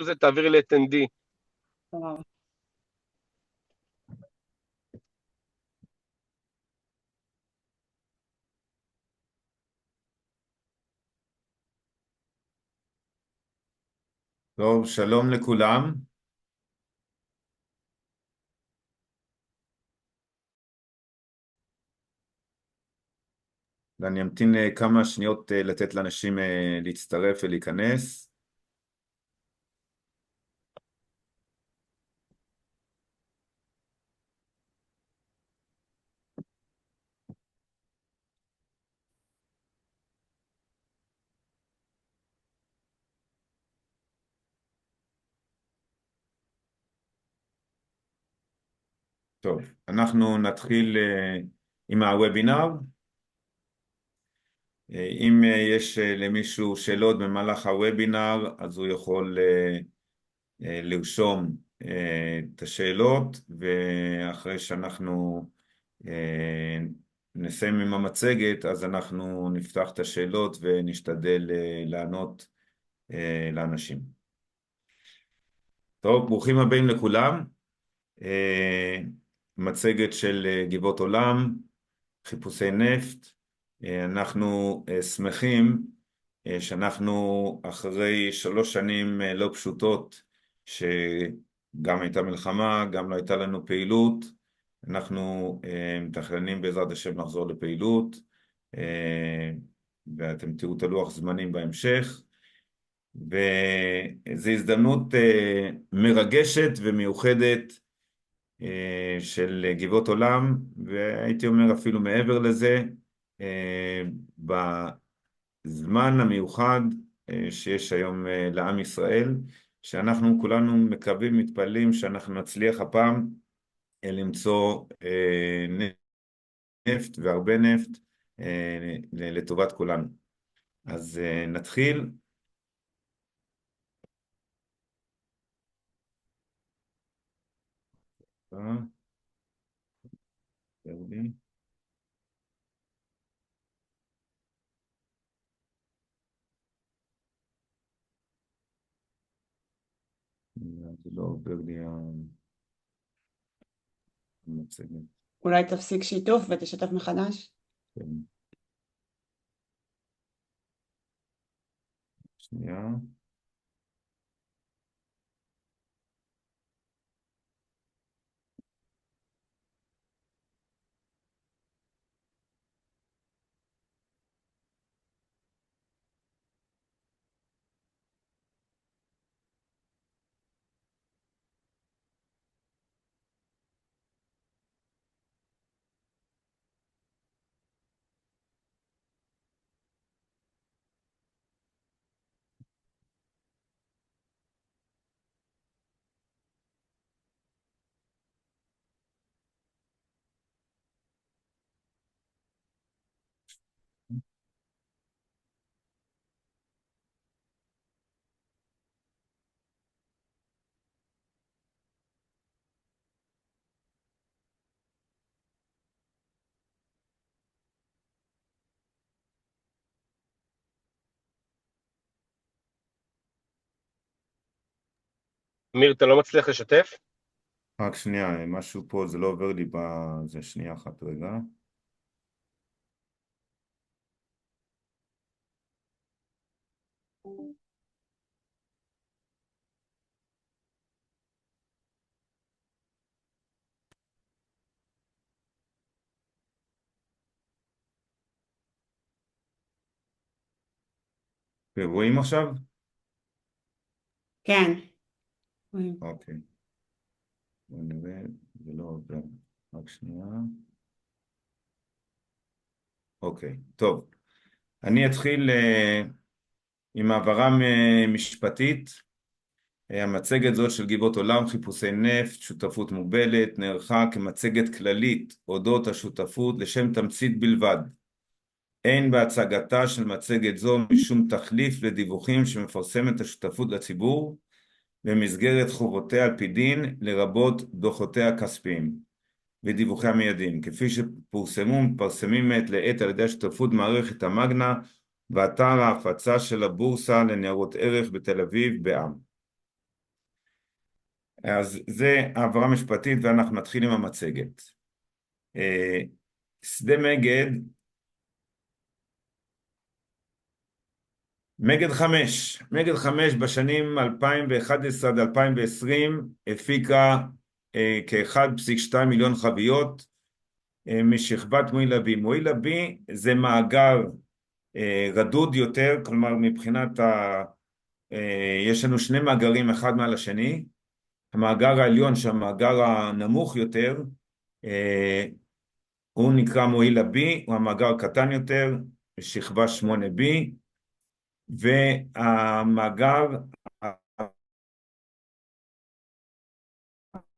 זה תעבירי ל-10D. וואו. טוב, שלום לכולם. ואני אמתין כמה שניות לתת לאנשים להצטרף ולהיכנס. טוב, אנחנו נתחיל עם הוובינר. אם יש למישהו שאלות במהלך הוובינר, אז הוא יכול לרשום את השאלות, ואחרי שאנחנו נסיים עם המצגת, אז אנחנו נפתח את השאלות ונשתדל לענות לאנשים. טוב, ברוכים הבאים לכולם. מצגת של גבעות עולם, חיפושי נפט. אנחנו שמחים שאנחנו אחרי 3 שנים לא פשוטות, שגם הייתה מלחמה, גם לא הייתה לנו פעילות. אנחנו מתכננים בעזרת השם לחזור לפעילות, ואתם תראו את הלוח זמנים בהמשך. וזו הזדמנות מרגשת ומיוחדת של גבעות עולם, והייתי אומר אפילו מעבר לזה, בזמן המיוחד שיש היום לעם ישראל, שאנחנו כולנו מקווים, מתפללים שאנחנו נצליח הפעם למצוא נפט והרבה נפט לטובת כולנו. אז נתחיל. זה לא עובר לי המצגת. אולי תפסיק שיתוף ותשתף מחדש? כן. שנייה. אמיר, אתה לא מצליח לשתף? רק שנייה, משהו פה, זה לא עובר לי זה שנייה אחת רגע. רואים עכשיו? כן. אוקיי. בוא נראה, זה לא עובר. רק שנייה. אוקיי, טוב. אני אתחיל עם העברה משפטית. המצגת זאת של גבעות עולם, חיפושי נפט, שותפות מוגבלת, נערכה כמצגת כללית אודות השותפות לשם תמצית בלבד. אין בהצגתה של מצגת זו משום תחליף לדיווחים שמפרסמת השותפות לציבור במסגרת חובותיה על פי דין, לרבות דוחותיה הכספיים ודיווחיה המיידיים, כפי שפורסמו ומתפרסמים מעת לעת על ידי השותפות מערכת המגנה ואתר ההפצה של הבורסה לניירות ערך בתל אביב בע"מ. אז זה העברה משפטית ואנחנו נתחיל עם המצגת. שדה מגד, מגד 5 בשנים 2011 עד 2020 הפיקה כ-1.2 מיליון חביות משכבת מועיל בי. מועיל בי זה מאגר רדוד יותר, כלומר מבחינת יש לנו שני מאגרים אחד מעל השני. המאגר העליון שהמאגר הנמוך יותר הוא נקרא מועיל בי, הוא המאגר קטן יותר, שכבה 8B, והמאגר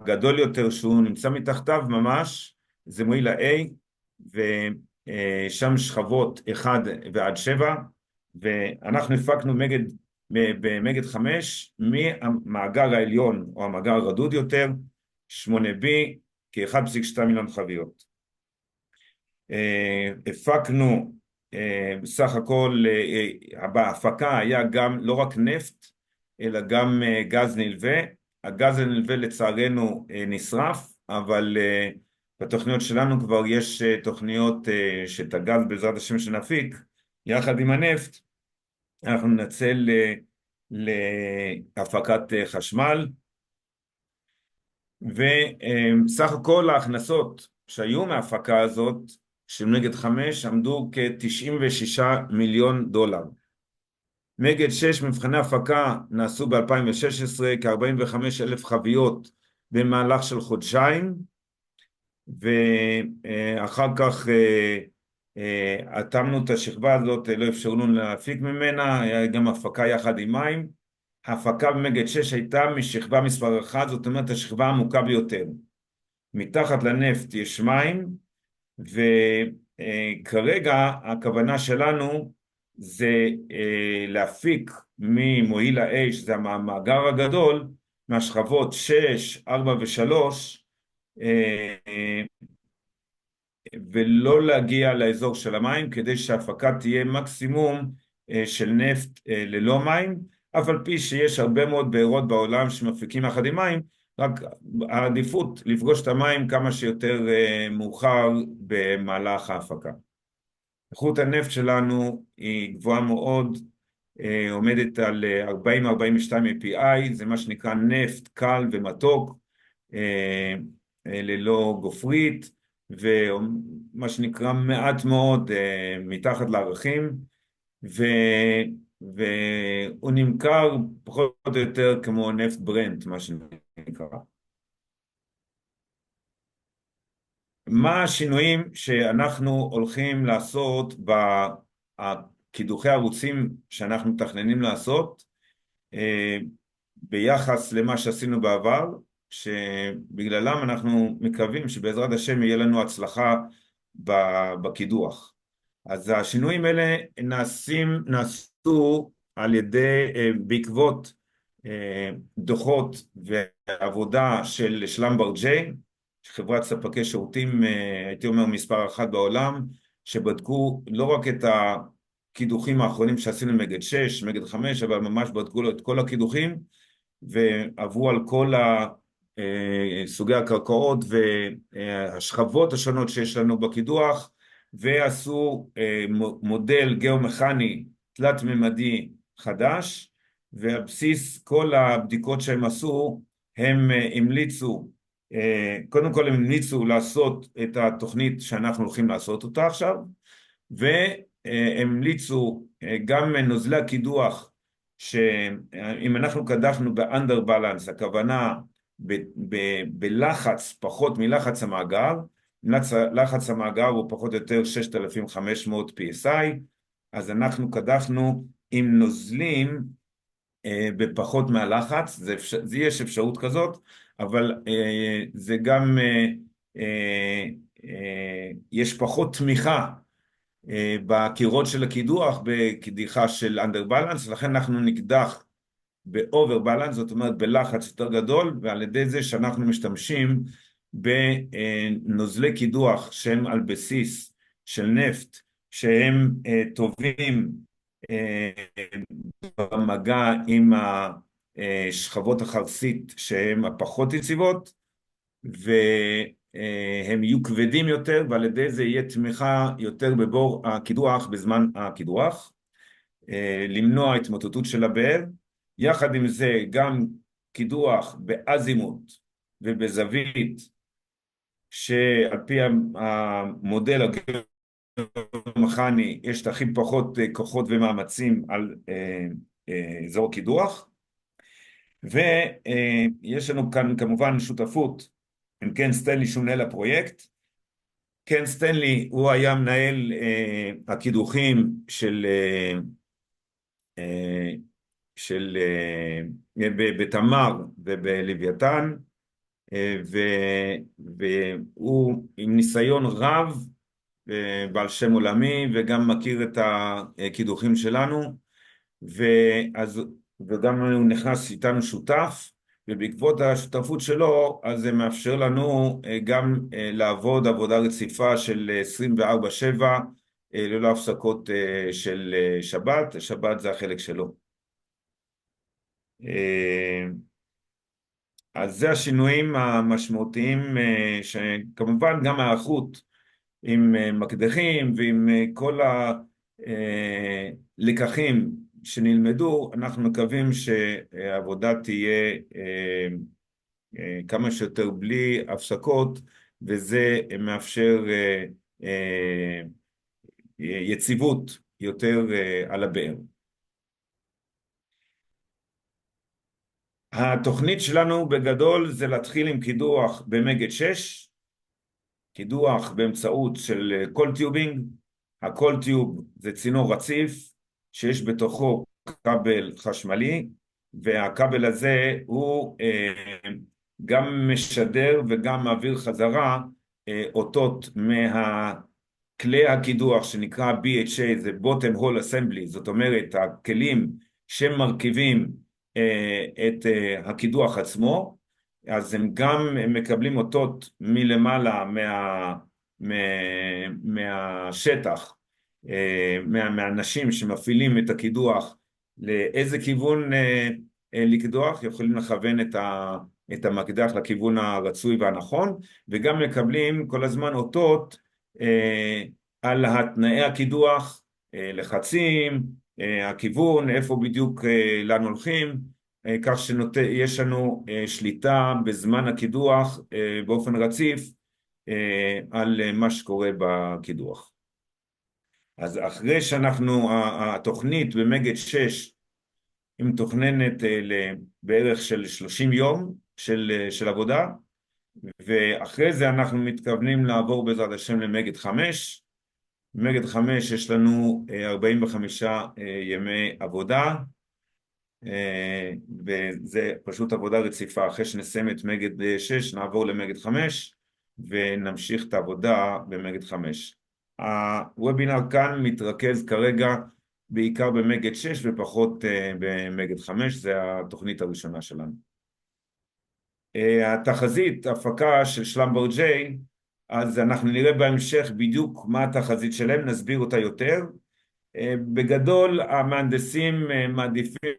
הגדול יותר שהוא נמצא מתחתיו ממש זה מועיל A, ושם שכבות 1 ועד 7, ואנחנו הפקנו במגד 5 מהמאגר העליון או המאגר הרדוד יותר 8B כ-1.2 מיליון חביות. הפקנו בסך הכל, בהפקה היה גם לא רק נפט אלא גם גז נלווה. הגז הנלווה לצערנו נשרף, אבל בתוכניות שלנו כבר יש תוכניות שאת הגז בעזרת השם שנפיק יחד עם הנפט אנחנו ננצל להפקת חשמל. וסך הכל ההכנסות שהיו מההפקה הזאת של מגד 5 עמדו כ-96 מיליון דולר. מגד 6 מבחני הפקה נעשו ב-2016 כ-45,000 חביות במהלך של חודשיים, ואחר כך התאמנו את השכבה הזאת, לא אפשרו לנו להפיק ממנה, היה גם הפקה יחד עם מים. ההפקה במגד 6 הייתה משכבה מספר 1, זאת אומרת השכבה העמוקה ביותר. מתחת לנפט יש מים, וכרגע הכוונה שלנו זה להפיק ממועיל ה-A, שזה המאגר הגדול, מהשכבות 6, 4 ו-3, ולא להגיע לאזור של המים, כדי שההפקה תהיה מקסימום של נפט ללא מים, אף על פי שיש הרבה מאוד בארות בעולם שמפיקים יחד עם מים, רק העדיפות לפגוש את המים כמה שיותר מאוחר במהלך ההפקה. איכות הנפט שלנו היא גבוהה מאוד, עומדת על 40-42 API, זה מה שנקרא נפט קל ומתוק, ללא גופרית, ומה שנקרא מעט מאוד מתחת לערכים, והוא נמכר פחות או יותר כמו נפט ברנט, מה שנקרא. מה השינויים שאנחנו הולכים לעשות בקידוחי הערוצים שאנחנו מתכננים לעשות ביחס למה שעשינו בעבר, שבגללם אנחנו מקווים שבעזרת השם יהיה לנו הצלחה בקידוח. אז השינויים האלה נעשו על ידי, בעקבות דוחות ועבודה של שלמברג' חברת ספקי שירותים, הייתי אומר מספר 1 בעולם, שבדקו לא רק את הקידוחים האחרונים שעשינו מגד 6, מגד 5, אבל ממש בדקו את כל הקידוחים, ועברו על כל סוגי הקרקעות והשכבות השונות שיש לנו בקידוח, ועשו מודל גיאומכני תלת-ממדי חדש, ועל בסיס כל הבדיקות שהם עשו, הם המליצו, קודם כל הם המליצו לעשות את התוכנית שאנחנו הולכים לעשות אותה עכשיו, והם המליצו גם נוזלי הקידוח, שאם אנחנו קדחנו באנדר בלנס, הכוונה בלחץ פחות מלחץ המאגר, לחץ המאגר הוא פחות או יותר 6,500 PSI, אז אנחנו קדחנו עם נוזלים בפחות מהלחץ, זה יש אפשרות כזאת, אבל זה גם, יש פחות תמיכה בקירות של הקידוח בקדיחה של אנדר בלנס, לכן אנחנו נקדח באובר בלנס, זאת אומרת בלחץ יותר גדול, ועל ידי זה שאנחנו משתמשים בנוזלי קידוח שהם על בסיס של נפט, שהם טובים במגע עם שכבות החרסית שהן הפחות יציבות, והם יהיו כבדים יותר, ועל ידי זה יהיה תמיכה יותר בבור הקידוח בזמן הקידוח, למנוע התמוטטות של הבאר. יחד עם זה גם קידוח באזימוט ובזווית, שעל פי המודל הגיאומכני יש הכי פחות כוחות ומאמצים על אזור קידוח. ויש לנו כאן כמובן שותפות עם קן סטנלי שהוא מנהל הפרויקט. קן סטנלי הוא היה מנהל הקידוחים בתמר ובלוויתן, והוא עם ניסיון רב, בעל שם עולמי, וגם מכיר את הקידוחים שלנו, וגם הוא נכנס איתנו שותף, ובעקבות השותפות שלו, אז זה מאפשר לנו גם לעבוד עבודה רציפה של 24/7, ללא הפסקות של שבת. שבת זה החלק שלו. אז זה השינויים המשמעותיים, שכמובן גם האיכות עם מקדחים ועם כל הלקחים שנלמדו, אנחנו מקווים שהעבודה תהיה כמה שיותר בלי הפסקות, וזה מאפשר יציבות יותר על הבאר. התוכנית שלנו בגדול זה להתחיל עם קידוח במגד 6, קידוח באמצעות של קולטיובינג. הקולטיוב זה צינור רציף שיש בתוכו כבל חשמלי, והכבל הזה הוא גם משדר וגם מעביר חזרה אותות מהכלי הקידוח שנקרא BHA, זה Bottom Hole Assembly, זאת אומרת הכלים שמרכיבים את הקידוח עצמו, אז הם גם מקבלים אותות מלמעלה מהשטח, מהאנשים שמפעילים את הקידוח, לאיזה כיוון לקדוח, יכולים לכוון את המקדח לכיוון הרצוי והנכון, וגם מקבלים כל הזמן אותות על התנאי הקידוח, לחצים, הכיוון, איפה בדיוק לאן הולכים, כך שיש לנו שליטה בזמן הקידוח באופן רציף על מה שקורה בקידוח. אז אחרי שאנחנו, התוכנית במגד 6 היא מתוכננת בערך של 30 יום של עבודה, ואחרי זה אנחנו מתכוונים לעבור בעזרת השם למגד 5. במגד 5 יש לנו 45 ימי עבודה, וזה פשוט עבודה רציפה. אחרי שנסיים את מגד 6 נעבור למגד 5 ונמשיך את העבודה במגד 5. הוובינר כאן מתרכז כרגע בעיקר במגד 6 ופחות במגד 5, זה התוכנית הראשונה שלנו. התחזית, הפקה של שלמברג'יי, אז אנחנו נראה בהמשך בדיוק מה התחזית שלהם, נסביר אותה יותר. בגדול המהנדסים מעדיפים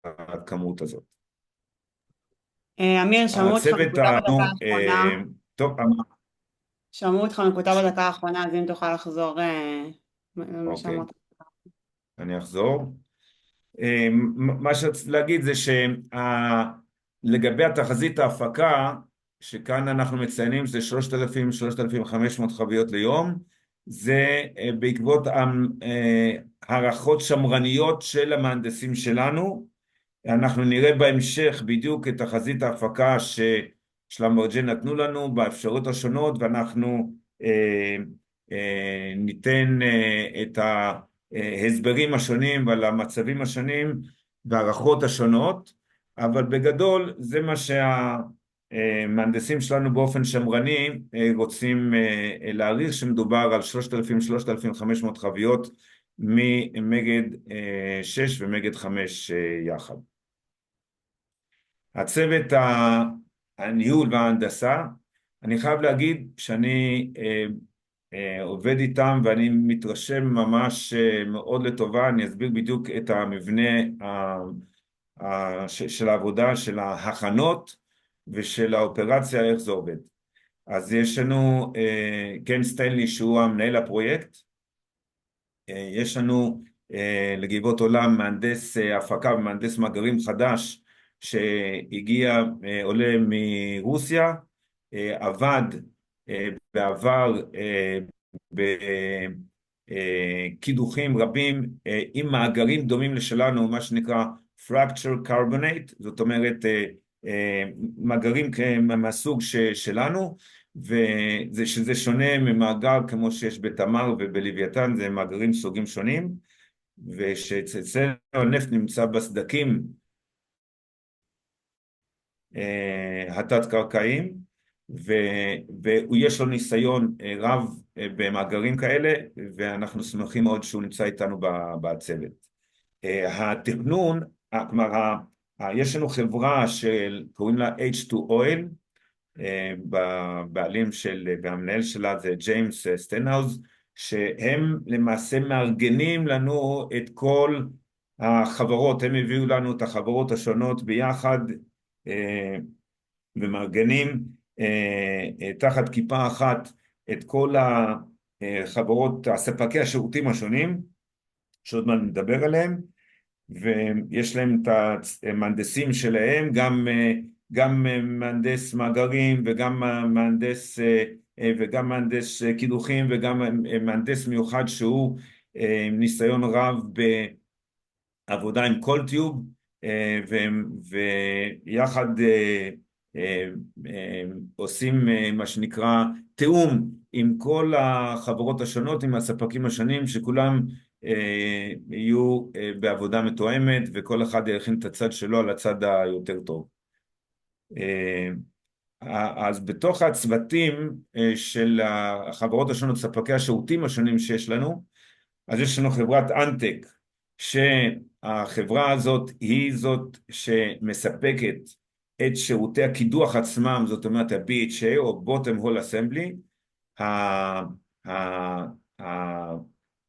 הכמות הזאת. אמיר, שמעו אותך הצוות מקוטע בדקה האחרונה. טוב, שמעו אותך מקוטע בדקה האחרונה, אז אם תוכל לחזור מה שאמרת. אני אחזור. מה שרציתי להגיד זה שלגבי התחזית ההפקה, שכאן אנחנו מציינים זה 3,000-3,500 חביות ליום, זה בעקבות הערכות שמרניות של המהנדסים שלנו. אנחנו נראה בהמשך בדיוק את תחזית ההפקה ששלמברג'יי נתנו לנו באפשרויות השונות, ואנחנו ניתן את ההסברים השונים ועל המצבים השונים והערכות השונות, אבל בגדול זה מה שהמהנדסים שלנו באופן שמרני רוצים להעריך, שמדובר על 3,000-3,500 חביות ממגד 6 ומגד 5 יחד. הצוות הניהול וההנדסה, אני חייב להגיד שאני עובד איתם ואני מתרשם ממש מאוד לטובה. אני אסביר בדיוק את המבנה של העבודה, של ההכנות ושל האופרציה, איך זה עובד. אז יש לנו קן סטנלי שהוא המנהל הפרויקט, יש לנו לגבעות עולם מהנדס הפקה ומהנדס מאגרים חדש שהגיע, עולה מרוסיה, עבד בעבר בקידוחים רבים עם מאגרים דומים לשלנו, מה שנקרא Fracture Carbonate, זאת אומרת מאגרים מהסוג שלנו, שזה שונה ממאגר כמו שיש בתמר ובלוויתן, זה מאגרים סוגים שונים, ושאצלנו הנפט נמצא בסדקים התת-קרקעיים, ויש לו ניסיון רב במאגרים כאלה, ואנחנו שמחים מאוד שהוא נמצא איתנו בצוות. התכנון, כלומר, יש לנו חברה שקוראים לה H2 Oil, בבעלים והמנהל שלה זה ג'יימס סטנהאוז, שהם למעשה מארגנים לנו את כל החברות, הם הביאו לנו את החברות השונות ביחד, ומארגנים תחת כיפה אחת את כל החברות, הספקי השירותים השונים, שעוד מעט נדבר עליהם, ויש להם את המהנדסים שלהם, גם מהנדס מאגרים וגם מהנדס קידוחים וגם מהנדס מיוחד שהוא ניסיון רב בעבודה עם קולטיוב, ויחד עושים מה שנקרא תיאום עם כל החברות השונות, עם הספקים השונים, שכולם יהיו בעבודה מתואמת וכל אחד יכין את הצד שלו על הצד היותר טוב. אז בתוך הצוותים של החברות השונות, ספקי השירותים השונים שיש לנו, אז יש לנו חברת אנטק, שהחברה הזאת היא זאת שמספקת את שירותי הקידוח עצמם, זאת אומרת ה-BHA או Bottom Hole Assembly,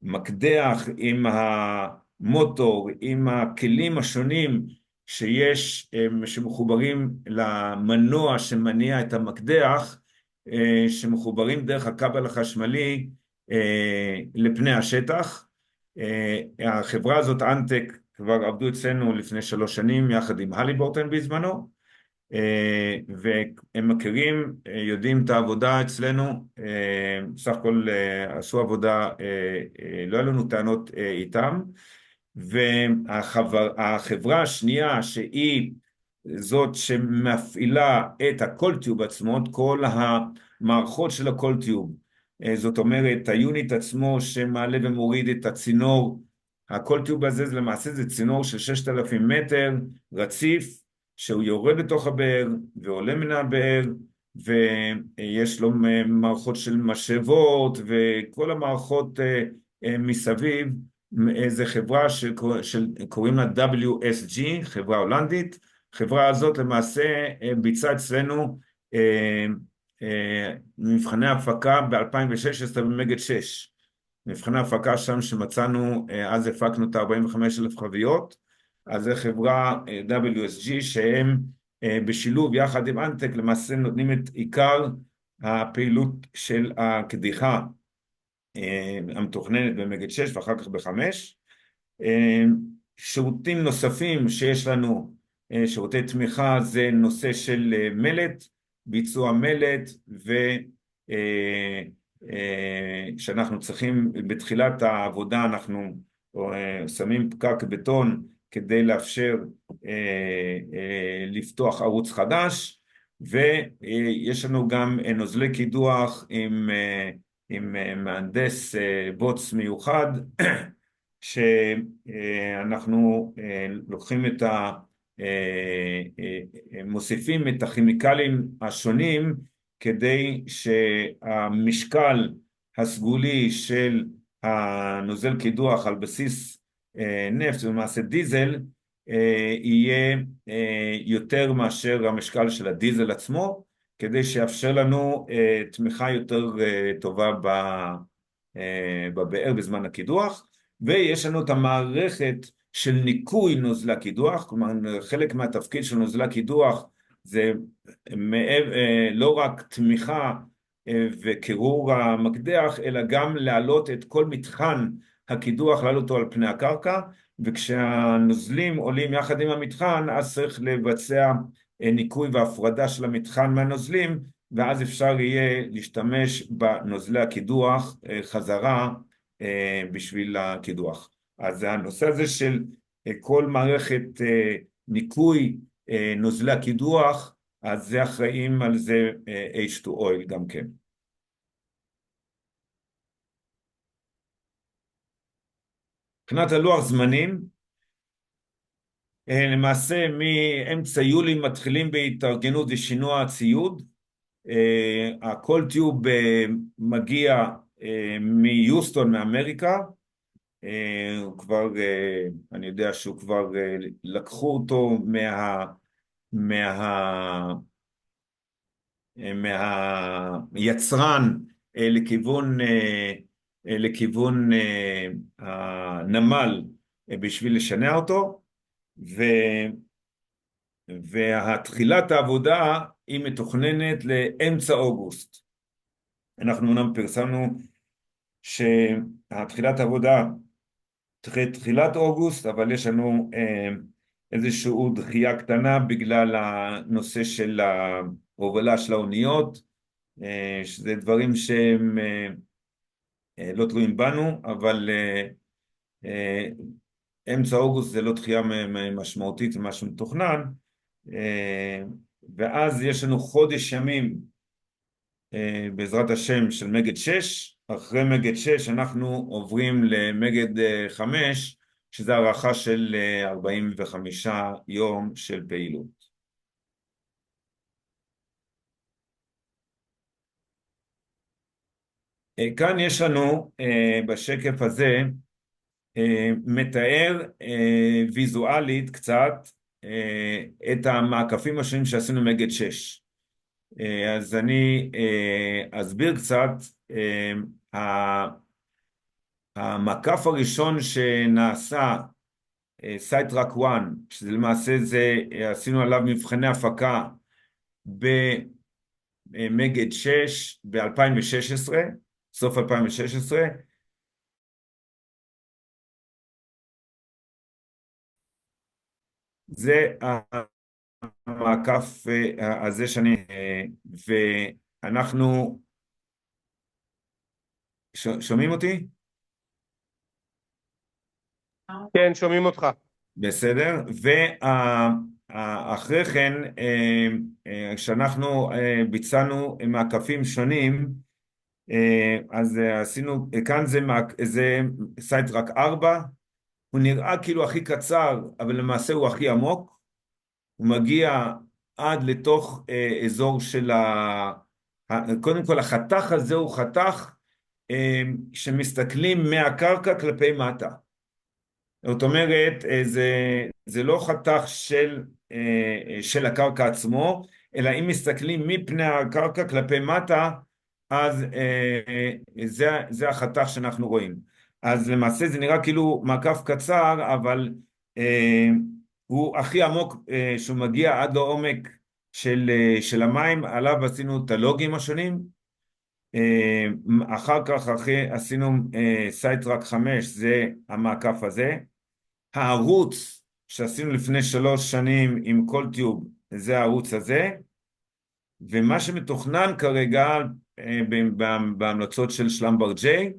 המקדח עם המוטור, עם הכלים השונים שיש, שמחוברים למנוע שמניע את המקדח, שמחוברים דרך הכבל החשמלי לפני השטח. החברה הזאת, אנטק, כבר עבדו אצלנו לפני 3 שנים יחד עם הליבורטון בזמנו, והם מכירים, יודעים את העבודה אצלנו, בסך הכל עשו עבודה, לא היה לנו טענות איתם. והחברה השנייה שהיא זאת שמפעילה את הקולטיוב עצמו, את כל המערכות של הקולטיוב, זאת אומרת היוניט עצמו שמעלה ומוריד את הצינור, הקולטיוב הזה למעשה זה צינור של 6,000 מטר רציף, שהוא יורד לתוך הבאר ועולה מן הבאר, ויש לו מערכות של משאבות וכל המערכות מסביב. זה חברה שקוראים לה WSG, חברה הולנדית. חברה הזאת למעשה ביצעה אצלנו מבחני הפקה ב-2016 במגד 6. מבחני הפקה שם שמצאנו, אז הפקנו את 45,000 חביות, אז זה חברה WSG שהם בשילוב יחד עם אנטק למעשה נותנים את עיקר הפעילות של הקדיחה המתוכננת במגד 6 ואחר כך ב5. שירותים נוספים שיש לנו, שירותי תמיכה, זה נושא של מלט, ביצוע מלט, שאנחנו צריכים בתחילת העבודה אנחנו שמים פקק בטון כדי לאפשר לפתוח ערוץ חדש, ויש לנו גם נוזלי קידוח עם מהנדס בוץ מיוחד שאנחנו לוקחים מוסיפים את הכימיקלים השונים כדי שהמשקל הסגולי של הנוזל קידוח על בסיס נפט, למעשה דיזל, יהיה יותר מאשר המשקל של הדיזל עצמו, כדי שיאפשר לנו תמיכה יותר טובה בבאר בזמן הקידוח. ויש לנו את המערכת של ניקוי נוזלי הקידוח, כלומר חלק מהתפקיד של נוזלי הקידוח זה לא רק תמיכה וקירור המקדח, אלא גם להעלות את כל מתחן הקידוח, להעלות אותו על פני הקרקע, וכשהנוזלים עולים יחד עם המתחן, אז צריך לבצע ניקוי והפרדה של המתחן מהנוזלים, ואז אפשר יהיה להשתמש בנוזלי הקידוח חזרה בשביל הקידוח. אז הנושא הזה של כל מערכת ניקוי נוזלי הקידוח, אז זה אחראים על זה H2Oil גם כן. מבחינת הלוח זמנים, למעשה מאמצע יולי מתחילים בהתארגנות ושינוע הציוד. הכל טיוב מגיע מיוסטון מאמריקה, הוא כבר, אני יודע שהוא כבר לקחו אותו מהיצרן לכיוון הנמל בשביל לשנע אותו, והתחילת העבודה היא מתוכננת לאמצע אוגוסט. אנחנו אמנם פרסמנו שהתחילת העבודה תחילת אוגוסט, אבל יש לנו איזושהי דחייה קטנה בגלל הנושא של ההובלה של האוניות, שזה דברים שהם לא תלויים בנו, אבל אמצע אוגוסט זה לא דחייה משמעותית ממה שמתוכנן, ואז יש לנו חודש ימים בעזרת השם של מגד 6, אחרי מגד 6 אנחנו עוברים למגד 5, שזה הערכה של 45 יום של פעילות. כאן יש לנו בשקף הזה מתאר ויזואלית קצת את המעקפים השונים שעשינו מגד 6. אז אני אסביר קצת. המעקף הראשון שנעשה, סייטראק 1, שזה למעשה זה, עשינו עליו מבחני הפקה במגד 6 ב-2016, סוף 2016, זה המעקף הזה ואנחנו שומעים אותי? כן, שומעים אותך. בסדר, ואחרי כן כשאנחנו ביצענו מעקפים שונים, אז עשינו, כאן זה סייטראק 4, הוא נראה כאילו הכי קצר, אבל למעשה הוא הכי עמוק, הוא מגיע עד לתוך אזור של קודם כל החתך הזה הוא חתך שמסתכלים מהקרקע כלפי מטה. זאת אומרת, זה לא חתך של הקרקע עצמו, אלא אם מסתכלים מפני הקרקע כלפי מטה, אז זה החתך שאנחנו רואים. אז למעשה זה נראה כאילו מעקף קצר, אבל הוא הכי עמוק, שהוא מגיע עד לעומק של המים, עליו עשינו את הלוגים השונים. אחר כך עשינו סייטראק 5, זה המעקף הזה. הערוץ שעשינו לפני 3 שנים עם כל טיוב, זה הערוץ הזה. ומה שמתוכנן כרגע בהמלצות של שלמברג-ג'יי,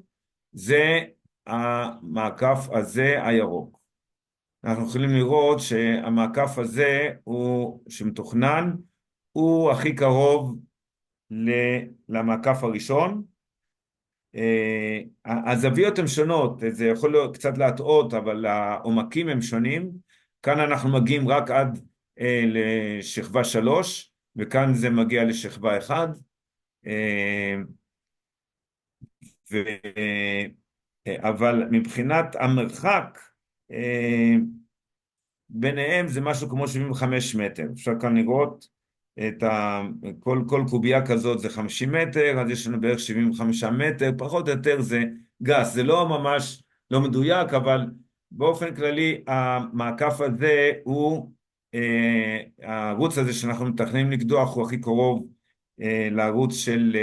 זה המעקף הזה הירוק. אנחנו יכולים לראות שהמעקף הזה שמתוכנן הוא הכי קרוב למעקף הראשון, הזוויות הן שונות, זה יכול להיות קצת להטעות, אבל העומקים הם שונים. כאן אנחנו מגיעים רק עד לשכבה 3, וכאן זה מגיע לשכבה 1. אבל מבחינת המרחק ביניהם זה משהו כמו 75 מטר. אפשר כאן לראות כל קובייה כזאת זה 50 מטר, אז יש לנו בערך 75 מטר, פחות או יותר זה גס, זה לא ממש לא מדויק, אבל באופן כללי המעקף הזה הוא, הערוץ הזה שאנחנו מתכננים לקדוח הוא הכי קרוב לערוץ של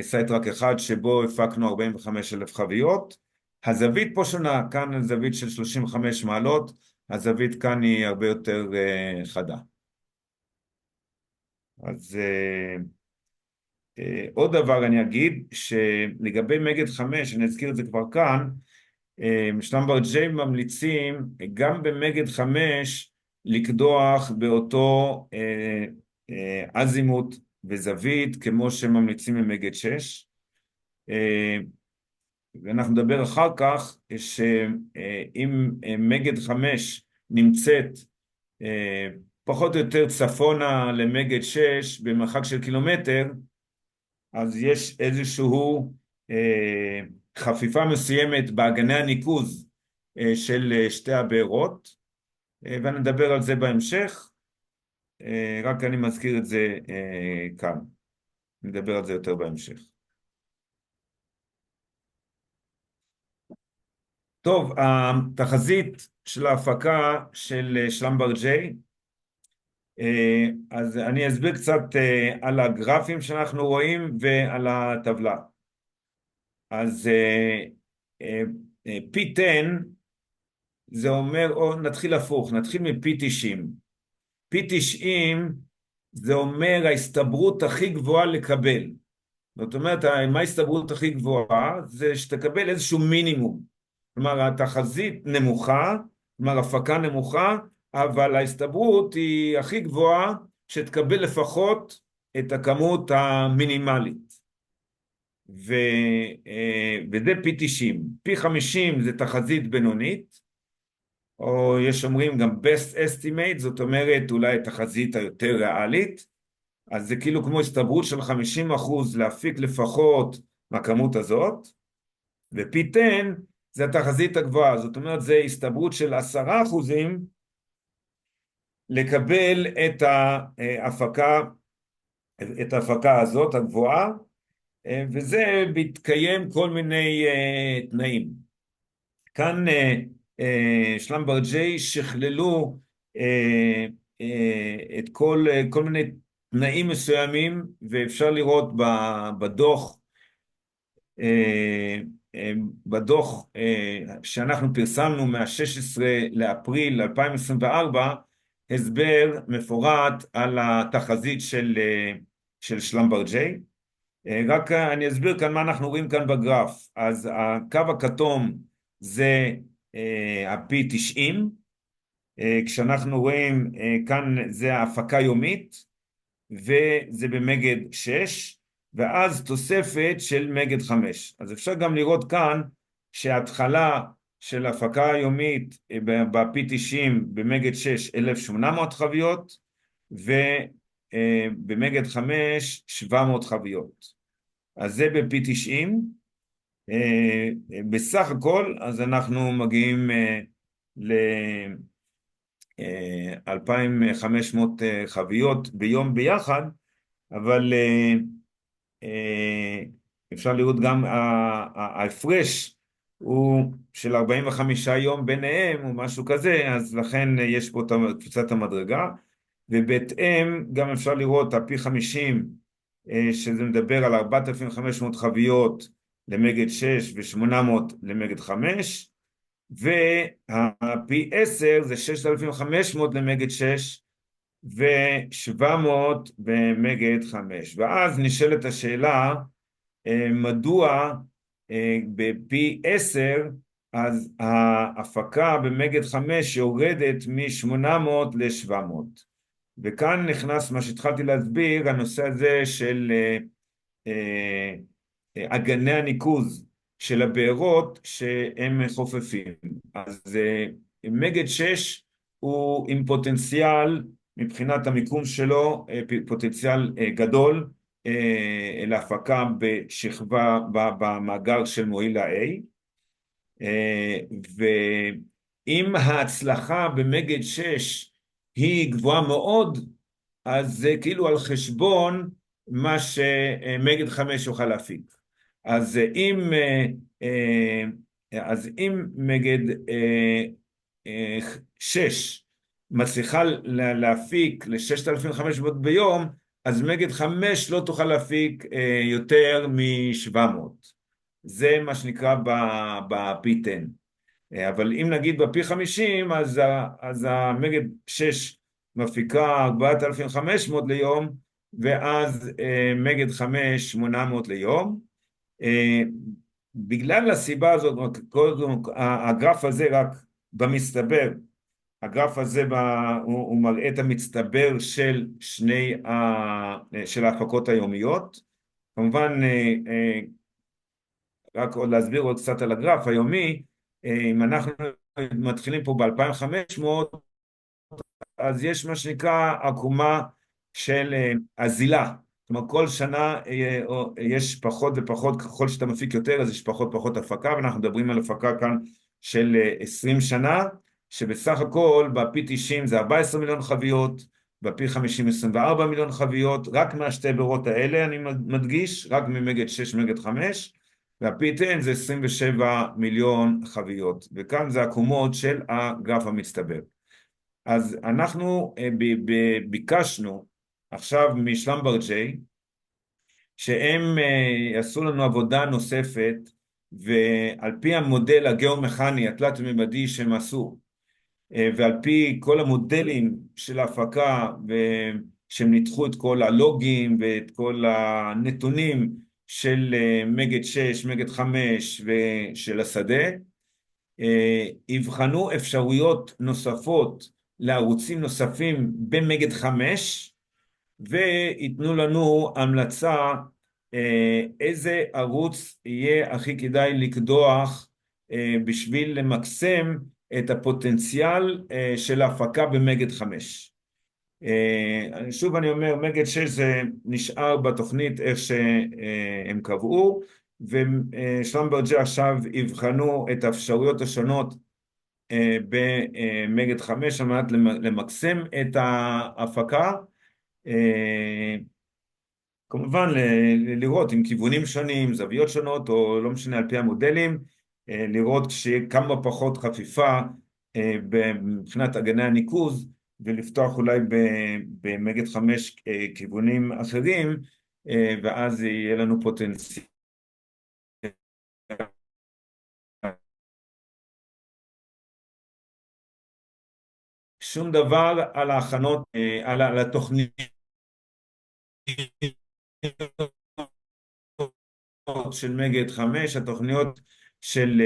סייטרק 1 שבו הפקנו 45,000 חביות. הזווית פה שונה, כאן הזווית של 35 מעלות, הזווית כאן היא הרבה יותר חדה. אז עוד דבר אני אגיד, שלגבי מגד 5, אני אזכיר את זה כבר כאן, שלמברג ג'יי ממליצים גם במגד 5 לקדוח באותו אזימוט וזווית כמו שממליצים במגד 6. ואנחנו נדבר אחר כך שאם מגד 5 נמצאת פחות או יותר צפונה למגד 6 במרחק של קילומטר, אז יש איזשהו חפיפה מסוימת בהגנה הניקוז של שתי הבארות, ואני נדבר על זה בהמשך, רק אני מזכיר את זה כאן, נדבר על זה יותר בהמשך. טוב, התחזית של ההפקה של שלמברג ג'יי, אז אני אסביר קצת על הגרפים שאנחנו רואים ועל הטבלה. אז P10 זה אומר, או נתחיל הפוך, נתחיל מ-P90. P90 זה אומר ההסתברות הכי גבוהה לקבל. זאת אומרת, מה ההסתברות הכי גבוהה? זה שתקבל איזשהו מינימום. כלומר, התחזית נמוכה, כלומר, הפקה נמוכה, אבל ההסתברות היא הכי גבוהה שתקבל לפחות את הכמות המינימלית. וזה P90. P50 זה תחזית בינונית, או יש אומרים גם best estimate, זאת אומרת אולי תחזית היותר ריאלית, אז זה כאילו כמו הסתברות של 50% להפיק לפחות מהכמות הזאת, ו-P10 זה התחזית הגבוהה, זאת אומרת זה הסתברות של 10% לקבל את ההפקה הזאת הגבוהה, וזה מתקיים כל מיני תנאים. כאן שלמברג ג'יי שכללו את כל מיני תנאים מסוימים, ואפשר לראות בדוח שאנחנו פרסמנו מה-16 לאפריל 2024, הסבר מפורט על התחזית של שלמברג ג'יי. רק אני אסביר כאן מה אנחנו רואים כאן בגרף. אז הקו הכתום זה ה-P90, כשאנחנו רואים כאן זה ההפקה יומית, וזה במגד 6, ואז תוספת של מגד 5. אז אפשר גם לראות כאן שההתחלה של הפקה יומית ב-P90 במגד 6 1,800 חביות, ובמגד 5 700 חביות. אז זה ב-P90. בסך הכל אז אנחנו מגיעים ל-2,500 חביות ביום ביחד, אבל אפשר לראות גם ההפרש הוא של 45 יום ביניהם או משהו כזה, אז לכן יש פה קפיצת המדרגה, ובהתאם גם אפשר לראות ה-P50 שזה מדבר על 4,500 חביות למגד 6 ו-800 למגד 5, וה-P10 זה 6,500 למגד 6 ו-700 במגד 5. ואז נשאלת השאלה, מדוע ב-P10 אז ההפקה במגד 5 יורדת מ-800 ל-700. וכאן נכנס מה שהתחלתי להסביר, הנושא הזה של אגני הניקוז של הבארות שהם חופפים. אז מגד 6 הוא עם פוטנציאל, מבחינת המיקום שלו, פוטנציאל גדול להפקה בשכבה במאגר של מועיל ה-A, ואם ההצלחה במגד 6 היא גבוהה מאוד, אז זה כאילו על חשבון מה שמגד 5 יוכל להפיק. אז אם מגד 6 מצליחה להפיק ל-6,500 ביום, אז מגד 5 לא תוכל להפיק יותר מ-700. זה מה שנקרא ב-P10. אבל אם נגיד בפי 50, אז המגד 6 מפיקה 4,500 ליום, ואז מגד 5 800 ליום. בגלל הסיבה הזאת, הגרף הזה רק במצטבר, הגרף הזה הוא מראה את המצטבר של של ההפקות היומיות. כמובן, רק עוד להסביר עוד קצת על הגרף היומי, אם אנחנו מתחילים פה ב-2500, אז יש מה שנקרא עקומה של אזילה. זאת אומרת, כל שנה יש פחות ופחות, ככל שאתה מפיק יותר, אז יש פחות ופחות הפקה, ואנחנו מדברים על הפקה כאן של 20 שנה, שבסך הכל בפי 90 זה 14 מיליון חביות, בפי 50 24 מיליון חביות, רק מהשתי בארות האלה אני מדגיש, רק ממגד 6 מגד 5, והפי 10 זה 27 מיליון חביות, וכאן זה עקומות של הגרף המצטבר. אז אנחנו ביקשנו עכשיו משלמברג'יי, שהם יעשו לנו עבודה נוספת, ועל פי המודל הגיאומכני, התלת-ממדי שהם עשו, ועל פי כל המודלים של ההפקה, שהם ניתחו את כל הלוגים ואת כל הנתונים של מגד 6, מגד 5 ושל השדה, יבחנו אפשרויות נוספות לערוצים נוספים במגד 5, ויתנו לנו המלצה איזה ערוץ יהיה הכי כדאי לקדוח בשביל למקסם את הפוטנציאל של ההפקה במגד 5. שוב אני אומר, מגד 6 זה נשאר בתוכנית איך שהם קבעו, ושלמברג'יי עכשיו יבחנו את האפשרויות השונות במגד 5 על מנת למקסם את ההפקה, כמובן לראות עם כיוונים שונים, זוויות שונות, או לא משנה על פי המודלים, לראות שיהיה כמה פחות חפיפה מבחינת הגני הניקוז, ולפתוח אולי במגד 5 כיוונים אחרים, ואז יהיה לנו פוטנציאל. שום דבר על ההכנות, על התוכניות של מגד 5, התוכניות של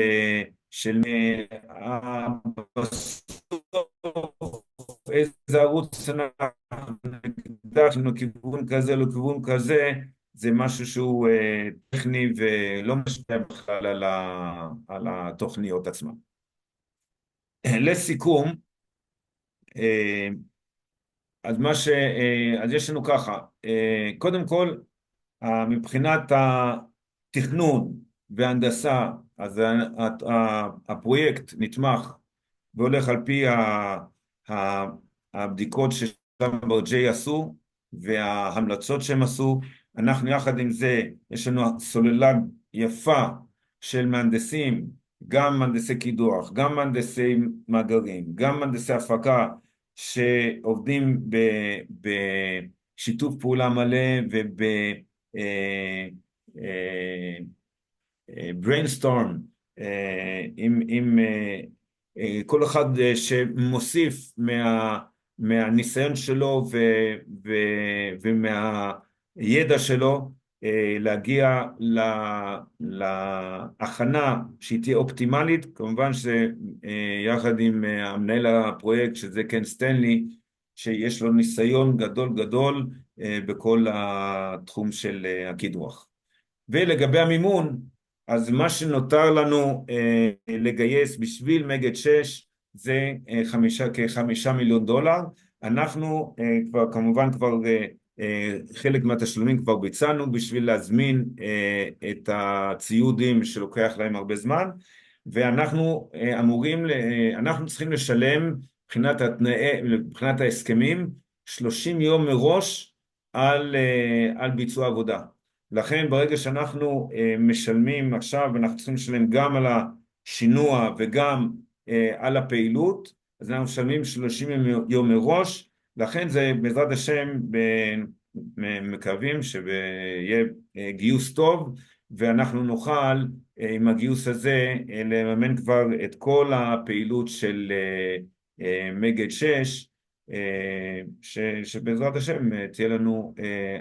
איזה ערוץ אנחנו נקדח לנו כיוון כזה לא כיוון כזה, זה משהו שהוא טכני ולא משפיע בכלל על התוכניות עצמן. לסיכום, אז יש לנו ככה, קודם כל, מבחינת התכנון וההנדסה, אז הפרויקט נתמך והולך על פי הבדיקות ששלמברג'יי עשו וההמלצות שהם עשו. אנחנו יחד עם זה, יש לנו סוללה יפה של מהנדסים, גם מהנדסי קידוח, גם מהנדסי מאגרים, גם מהנדסי הפקה, שעובדים בשיתוף פעולה מלא brainstorm עם כל אחד שמוסיף מהניסיון שלו ומהידע שלו, להגיע להכנה שהיא תהיה אופטימלית, כמובן שיחד עם המנהל הפרויקט שזה קן סטנלי, שיש לו ניסיון גדול בכל התחום של הקידוח. ולגבי המימון, אז מה שנותר לנו לגייס בשביל מגד 6 זה כ5 מיליון דולר. אנחנו כבר כמובן חלק מהתשלומים כבר ביצענו בשביל להזמין את הציודים שלוקח להם הרבה זמן, ואנחנו אנחנו צריכים לשלם מבחינת ההסכמים 30 יום מראש על ביצוע עבודה. לכן ברגע שאנחנו משלמים עכשיו, אנחנו צריכים לשלם גם על השינוע וגם על הפעילות, אז אנחנו משלמים 30 יום מראש. לכן זה בעזרת השם מקווים שיהיה גיוס טוב, ואנחנו נוכל עם הגיוס הזה לממן כבר את כל הפעילות של מגד 6, שבעזרת השם תהיה לנו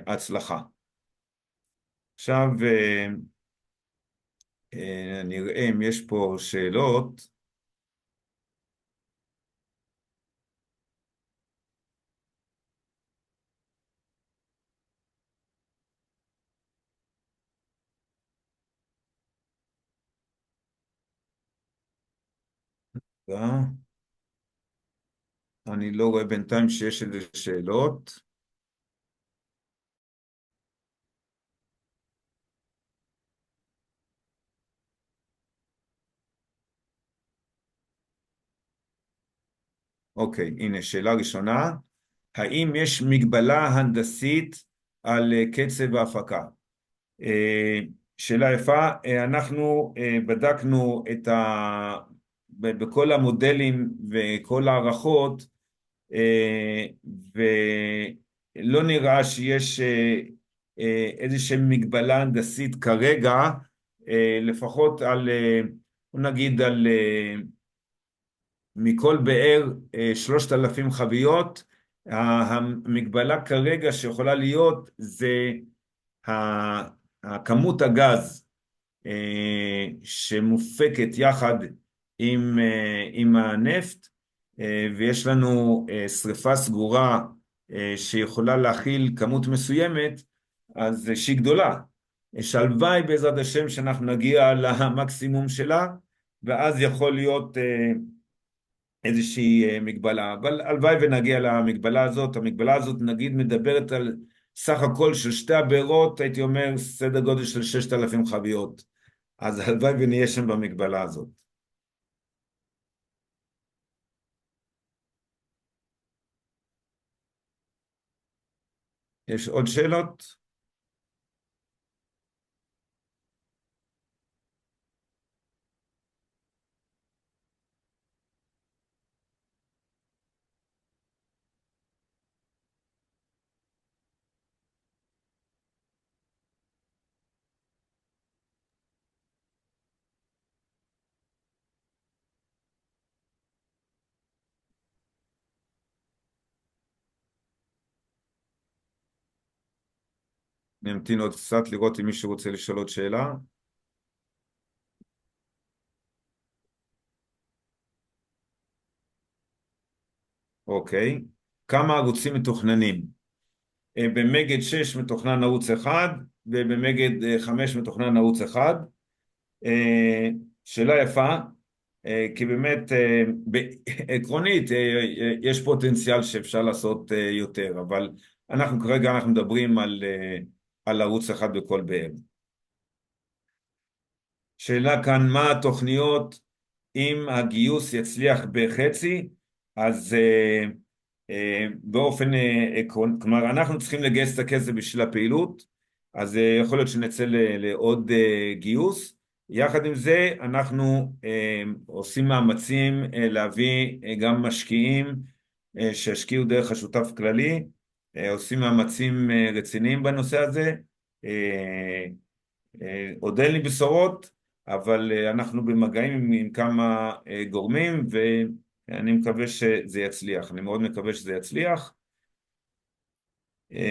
הצלחה. עכשיו נראה אם יש פה שאלות. אני לא רואה בינתיים שיש איזה שאלות. אוקיי, הנה שאלה ראשונה. האם יש מגבלה הנדסית על קצב ההפקה? שאלה יפה. אנחנו בדקנו בכל המודלים וכל הערכות, ולא נראה שיש איזושהי מגבלה הנדסית כרגע, לפחות נגיד מכל באר 3,000 חביות. המגבלה כרגע שיכולה להיות זה כמות הגז שמופקת יחד עם הנפט, ויש לנו שריפה סגורה שיכולה להכיל כמות מסוימת, אז שהיא גדולה. שהלוואי בעזרת השם שאנחנו נגיע למקסימום שלה, ואז יכול להיות איזושהי מגבלה, אבל הלוואי ונגיע למגבלה הזאת. המגבלה הזאת נגיד מדברת על סך הכל של שתי הבארות, הייתי אומר סדר גודל של 6,000 חביות, אז הלוואי ונהיה שם במגבלה הזאת. יש עוד שאלות? נמתין עוד קצת לראות אם מישהו רוצה לשאול עוד שאלה. אוקיי. כמה ערוצים מתוכננים? במגד 6 מתוכנן ערוץ 1, ובמגד 5 מתוכנן ערוץ 1. שאלה יפה, כי באמת עקרונית יש פוטנציאל שאפשר לעשות יותר, אבל כרגע אנחנו מדברים על ערוץ 1 בכל באר. שאלה כאן, מה התוכניות אם הגיוס יצליח בחצי? אז באופן עקרוני, כלומר אנחנו צריכים לגייס את הכסף בשביל הפעילות, אז יכול להיות שנצא לעוד גיוס. יחד עם זה אנחנו עושים מאמצים להביא גם משקיעים שישקיעו דרך השותף כללי, עושים מאמצים רציניים בנושא הזה. עוד אין לי בשורות, אבל אנחנו במגעים עם כמה גורמים, ואני מקווה שזה יצליח, אני מאוד מקווה שזה יצליח.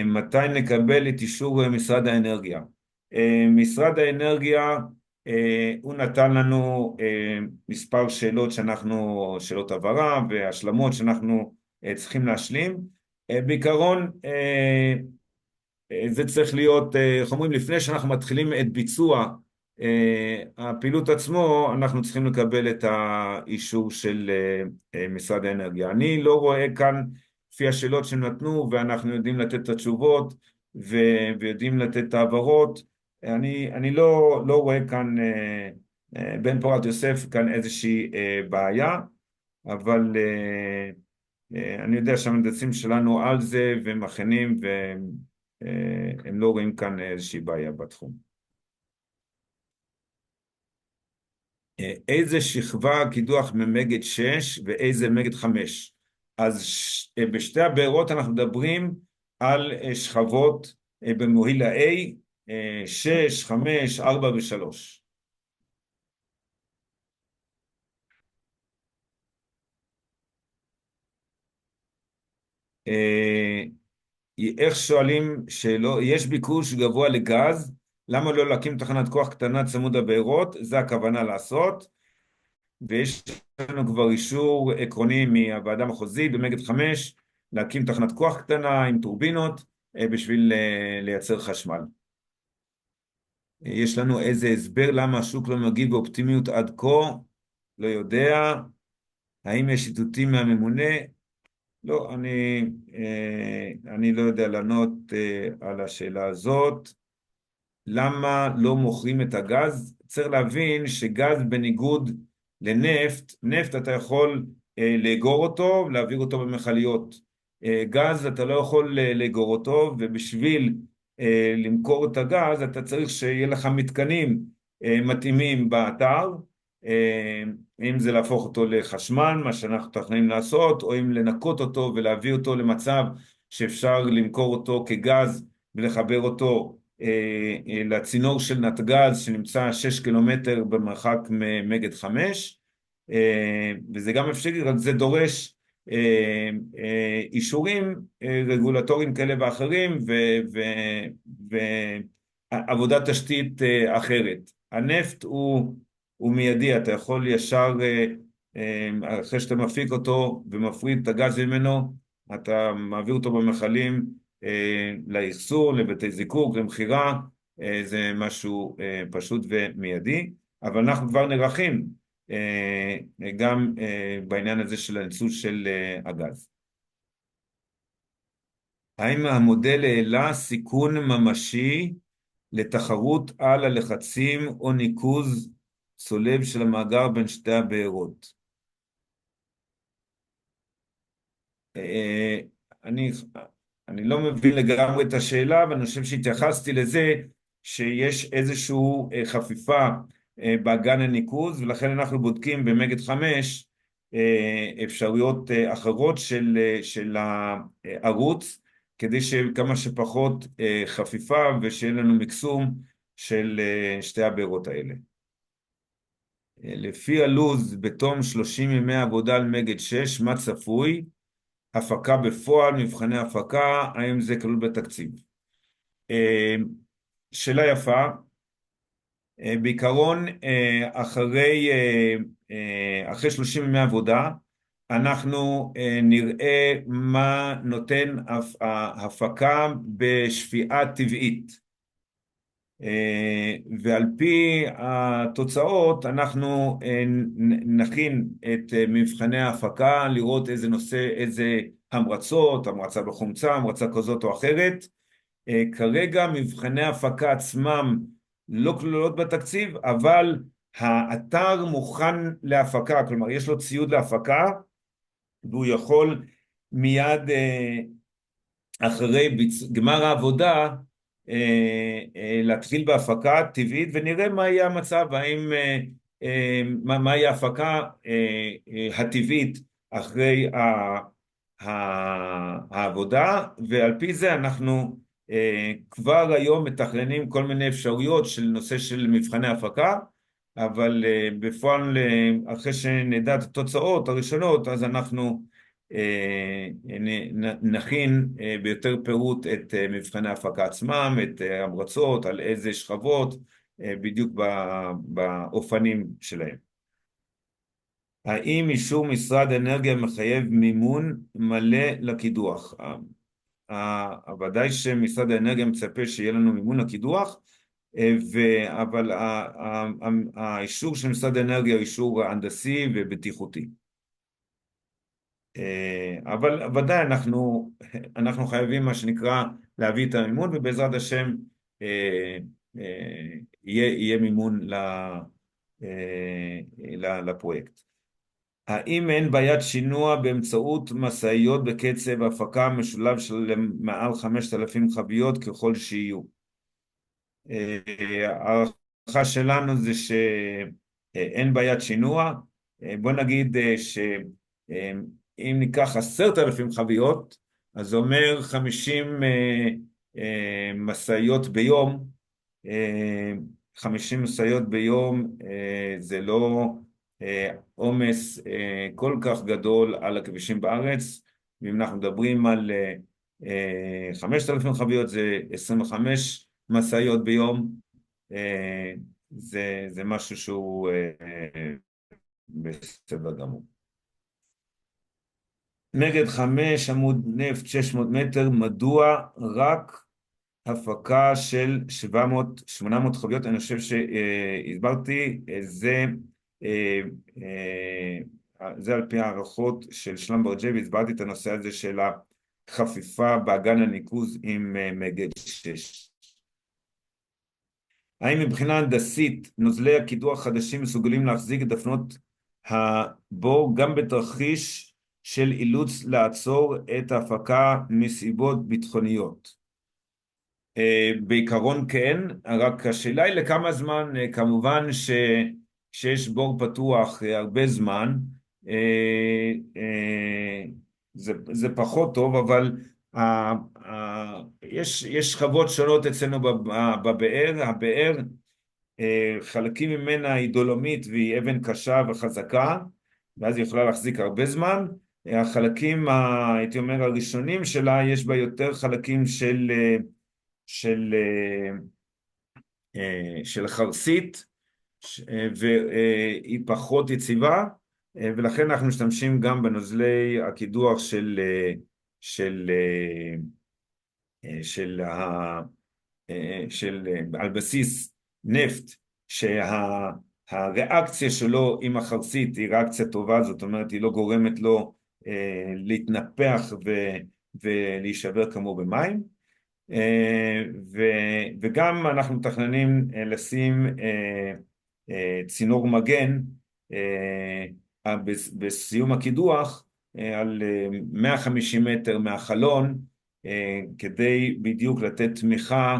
מתי נקבל את אישור משרד האנרגיה? משרד האנרגיה, הוא נתן לנו מספר שאלות שאלות הבהרה והשלמות שאנחנו צריכים להשלים. בעיקרון זה צריך להיות, איך אומרים, לפני שאנחנו מתחילים את ביצוע הפעילות עצמו, אנחנו צריכים לקבל את האישור של משרד האנרגיה. אני לא רואה כאן, לפי השאלות שהם נתנו, ואנחנו יודעים לתת את התשובות, ויודעים לתת את העברות, אני לא רואה כאן, בן פורת יוסף, כאן איזושהי בעיה, אבל אני יודע שהמהנדסים שלנו על זה, והם מכינים, והם לא רואים כאן איזושהי בעיה בתחום. איזה שכבה קידוח ממגד 6 ואיזה מגד 5? אז בשתי הבארות אנחנו מדברים על שכבות במוהיל ה-A, 6, 5, 4 ו-3. איך שואלים שאלות? יש ביקוש גבוה לגז, למה לא להקים תחנת כוח קטנה צמוד הבארות? זה הכוונה לעשות, ויש לנו כבר אישור עקרוני מהוועדה המחוזית במגד 5 להקים תחנת כוח קטנה עם טורבינות בשביל לייצר חשמל. יש לנו איזה הסבר למה השוק לא מגיב באופטימיות עד כה? לא יודע. האם יש איתותים מהממונה? לא, אני לא יודע לענות על השאלה הזאת. למה לא מוכרים את הגז? צריך להבין שגז בניגוד לנפט, נפט אתה יכול לאגור אותו ולהעביר אותו במכליות. גז אתה לא יכול לאגור אותו, ובשביל למכור את הגז אתה צריך שיהיה לך מתקנים מתאימים באתר, אם זה להפוך אותו לחשמל, מה שאנחנו מתכננים לעשות, או אם לנקות אותו ולהביא אותו למצב שאפשר למכור אותו כגז ולחבר אותו לצינור של נתגז שנמצא 6 קילומטר במרחק ממגד 5, וזה גם אפשרי, רק זה דורש אישורים רגולטוריים כאלה ואחרים ועבודת תשתית אחרת. הנפט הוא מיידי, אתה יכול ישר, אחרי שאתה מפיק אותו ומפריד את הגז ממנו, אתה מעביר אותו במכלים לאחסון, לבתי זיקוק, למכירה, זה משהו פשוט ומיידי, אבל אנחנו כבר נערכים גם בעניין הזה של הניצול של הגז. האם המודל העלה סיכון ממשי לתחרות על הלחצים או ניקוז צולב של המאגר בין שתי הבארות? אני לא מבין לגמרי את השאלה, ואני חושב שהתייחסתי לזה שיש איזושהי חפיפה באגן הניקוז, ולכן אנחנו בודקים במגד 5 אפשרויות אחרות של הערוץ, כדי שכמה שפחות חפיפה ושיהיה לנו מקסום של שתי הבארות האלה. לפי הלוז, בתום 30 ימי עבודה על מגד 6, מה צפוי? הפקה בפועל, מבחני הפקה, האם זה כלול בתקציב? שאלה יפה. בעיקרון, אחרי 30 ימי עבודה, אנחנו נראה מה נותן ההפקה בשפיעה טבעית. ועל פי התוצאות אנחנו נכין את מבחני ההפקה, לראות איזה נושא, איזה המרצות, המרצה בחומצה, המרצה כזאת או אחרת. כרגע מבחני ההפקה עצמם לא כלולות בתקציב, אבל האתר מוכן להפקה, כלומר יש לו ציוד להפקה, והוא יכול מיד אחרי גמר העבודה להתחיל בהפקה טבעית, ונראה מה יהיה המצב, מה יהיה ההפקה הטבעית אחרי העבודה, ועל פי זה אנחנו כבר היום מתכננים כל מיני אפשרויות של נושא של מבחני הפקה, אבל בפועל אחרי שנדע את התוצאות הראשונות, אז אנחנו נכין ביותר פירוט את מבחני ההפקה עצמם, את המרצות, על איזה שכבות, בדיוק באופנים שלהם. האם אישור משרד האנרגיה מחייב מימון מלא לקידוח? ודאי שמשרד האנרגיה מצפה שיהיה לנו מימון לקידוח, אבל האישור של משרד האנרגיה הוא אישור הנדסי ובטיחותי. אבל ודאי אנחנו חייבים מה שנקרא להביא את המימון, ובעזרת השם יהיה מימון לפרויקט. האם אין בעיית שינוע באמצעות משאיות בקצב הפקה משולב של מעל 5,000 חביות ככל שיהיו? הערכה שלנו זה שאין בעיית שינוע. בוא נגיד שאם ניקח 10,000 חביות, אז זה אומר 50 משאיות ביום. 50 משאיות ביום זה לא עומס כל כך גדול על הכבישים בארץ. ואם אנחנו מדברים על 5,000 חביות, זה 25 משאיות ביום. זה משהו שהוא בסדר גמור. מגד 5, עמוד נפט 600 מטר, מדוע רק הפקה של 800 חביות? אני חושב שהסברתי, זה על פי הערכות של שלמברג'ה, והסברתי את הנושא הזה של החפיפה באגן הניקוז עם מגד 6. האם מבחינה הנדסית נוזלי הקידוח חדשים מסוגלים להחזיק את דפנות הבור גם בתרחיש של אילוץ לעצור את ההפקה מסיבות ביטחוניות? בעיקרון כן, רק השאלה היא לכמה זמן. כמובן שיש בור פתוח הרבה זמן, זה פחות טוב, אבל יש שכבות שונות אצלנו בבאר. הבאר, חלקים ממנה היא דולומית והיא אבן קשה וחזקה, ואז היא יכולה להחזיק הרבה זמן. החלקים, הייתי אומר, הראשונים שלה, יש בה יותר חלקים של חרסית, והיא פחות יציבה, ולכן אנחנו משתמשים גם בנוזלי הקידוח על בסיס נפט, שהריאקציה שלו עם החרסית היא ריאקציה טובה, זאת אומרת היא לא גורמת לו להתנפח ולהישבר כמו במים. וגם אנחנו מתכננים לשים צינור מגן בסיום הקידוח על 150 מטר מהחלון, כדי בדיוק לתת תמיכה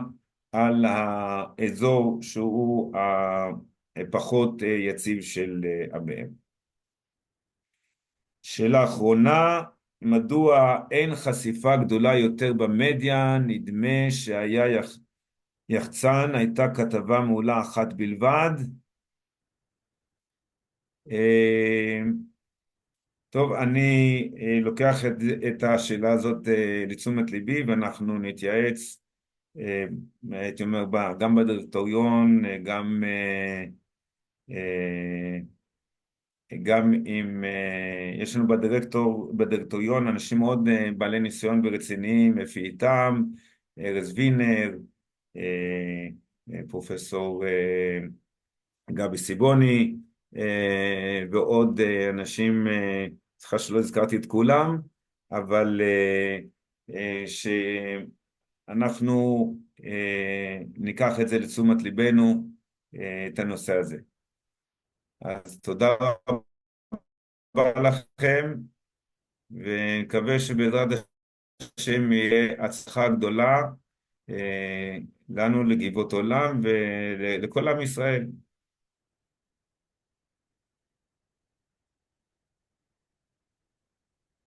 על האזור שהוא הפחות יציב של הבאר. שאלה אחרונה, מדוע אין חשיפה גדולה יותר במדיה? נדמה שהיה יחצן, הייתה כתבה מעולה אחת בלבד. טוב, אני לוקח את השאלה הזאת לתשומת ליבי, ואנחנו נתייעץ, הייתי אומר, גם בדירקטוריון, גם אם יש לנו בדירקטוריון אנשים מאוד בעלי ניסיון ורציניים, אפי איתם, ארז וינר, פרופסור גבי סיבוני, ועוד אנשים, סליחה שלא הזכרתי את כולם, אבל שאנחנו ניקח את זה לתשומת ליבנו, את הנושא הזה. אז תודה רבה לכם, ונקווה שבעזרת השם יהיה הצלחה גדולה לנו, לגבעות עולם ולכל עם ישראל.